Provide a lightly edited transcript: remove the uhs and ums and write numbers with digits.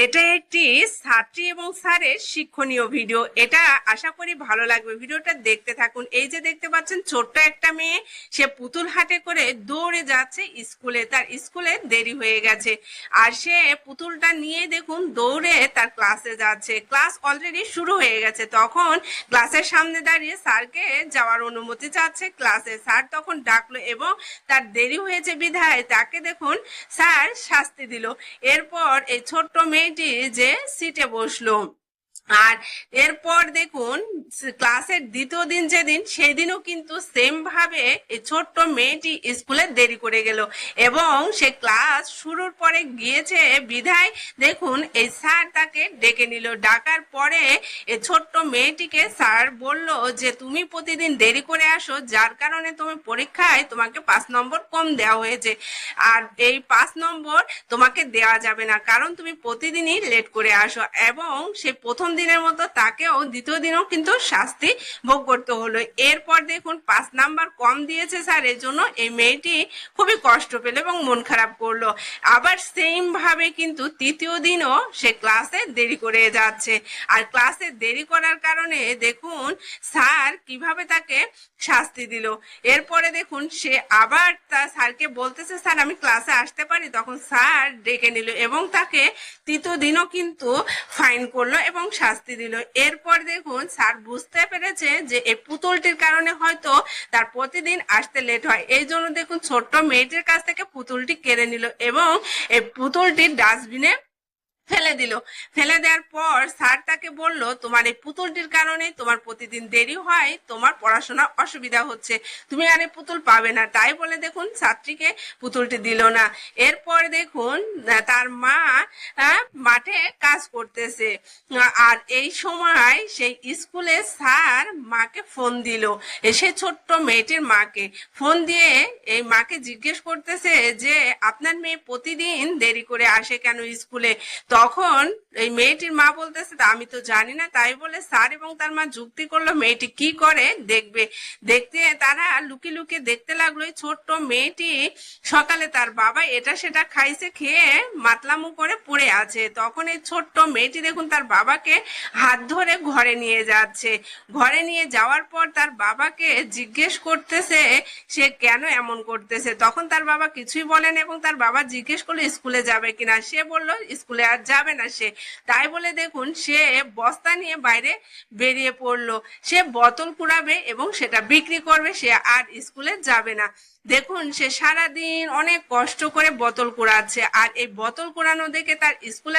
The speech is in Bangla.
এটা একটি ছাত্রী এবং স্যারের শিক্ষণীয় ভিডিও। এটা আশা করি ভালো লাগবে, ভিডিওটা দেখতে থাকুন। এই যে দেখতে পাচ্ছেন ছোট্ট একটা মেয়ে, সে পুতুল হাটে করে দৌড়ে যাচ্ছে স্কুলে। তার স্কুলে দেরি হয়ে গেছে আর সে পুতুলটা নিয়ে দেখুন দৌড়ে তার ক্লাসে যাচ্ছে। ক্লাস অলরেডি শুরু হয়ে গেছে। তখন ক্লাসের সামনে দাঁড়িয়ে স্যারকে যাওয়ার অনুমতি চাচ্ছে ক্লাসে। স্যার তখন ডাকলো এবং তার দেরি হয়েছে বিধায় তাকে দেখুন স্যার শাস্তি দিল। এরপর এই ছোট্ট মেয়েটি যে সিটে বসলো। আর এরপর দেখুন ক্লাসের দ্বিতীয় দিন যেদিন, সেদিনও কিন্তু সেম ভাবে এই ছোট্ট মেয়েটি স্কুলে দেরি করে গেল এবং সে ক্লাস শুরুর পরে গিয়েছে বিধায় দেখুন এই স্যার তাকে ডেকে নিল। ডাকার পরে এই ছোট্ট মেয়েটিকে স্যার বলল যে তুমি প্রতিদিন দেরি করে আসো, যার কারণে তুমি পরীক্ষায় তোমাকে 5 নম্বর কম দেওয়া হয়েছে। আর এই 5 নম্বর তোমাকে দেওয়া যাবে না, কারণ তুমি প্রতিদিনই লেট করে আসো। এবং সে প্রথম দিনের মতো তাকেও দ্বিতীয় দিনও কিন্তু শাস্তি ভোগ করতে হলো। এরপর দেখুন 5 নাম্বার কম দিয়েছে স্যার, এর জন্য এই মেয়েটি খুবই কষ্ট পেল এবং মন খারাপ করলো। আবার সেম ভাবে কিন্তু তৃতীয় দিনও সে ক্লাসে দেরি করে যাচ্ছে। আর ক্লাসে দেরি করার কারণে দেখুন স্যার কিভাবে তাকে শাস্তি দিল। এরপরে দেখুন সে আবার তার স্যারকে বলতেছে স্যার আমি ক্লাসে আসতে পারি, তখন স্যার ডেকে নিল এবং তাকে তৃতীয় দিনও কিন্তু ফাইন করলো এবং শাস্তি দিল। এরপর দেখুন স্যার বুঝতে পেরেছে যে এই পুতুলটির কারণে হয়তো তার প্রতিদিন আসতে লেট হয়, এই জন্য দেখুন ছোট্ট মেয়েটির কাছ থেকে পুতুলটি কেড়ে নিল এবং এই পুতুলটি ডাস্টবিনে ফেলে দিল। ফেলে দেওয়ার পর স্যার তাকে বলল তোমার এই পুতুলটির কারণে তোমার প্রতিদিন দেরি হয়, তোমার পড়াশোনা অসুবিধা হচ্ছে, তুমি আর এই পুতুল পাবে না। তাই বলে দেখুন ছাত্রীকে পুতুলটি দিল না। এরপর দেখুন তার মা মাঠে কাজ করতেছে আর এই সময় সেই স্কুলে স্যার মাকে ফোন দিল। সে ছোট্ট মেয়েটির মাকে ফোন দিয়ে এই মাকে জিজ্ঞেস করতেছে যে আপনার মেয়ে প্রতিদিন দেরি করে আসে কেন স্কুলে। তখন এই মেয়েটির মা বলতেছে আমি তো জানি না। তাই বলে স্যার এবং তার মা যুক্তি করলো মেয়েটি কি করে দেখবে। দেখতে তারা লুকিয়ে লুকিয়ে দেখতে লাগলো এই ছোট্ট মেয়েটি সকালে তার বাবা এটা সেটা খাইছে, খেয়ে মাতলামো করে পড়ে আছে। তখন এই ছোট্ট মেয়েটি দেখুন তার বাবাকে হাত ধরে ঘরে নিয়ে যাচ্ছে। ঘরে নিয়ে যাওয়ার পর তার বাবাকে জিজ্ঞেস করতেছে সে কেন এমন করতেছে। তখন তার বাবা কিছুই বলেন এবং তার বাবা জিজ্ঞেস করলো স্কুলে যাবে কিনা। সে বলল স্কুলে আর যাবে না সে। তাই বলে দেখুন সে বস্তা নিয়ে বাইরে বেরিয়ে পড়লো। সে বোতল কুড়াবে এবং সেটা বিক্রি করবে, সে আর স্কুলে যাবে না। দেখুন সে সারাদিন অনেক কষ্ট করে বোতল কুড়াচ্ছে আর এই বোতল কুড়ানো দেখে তার স্কুলে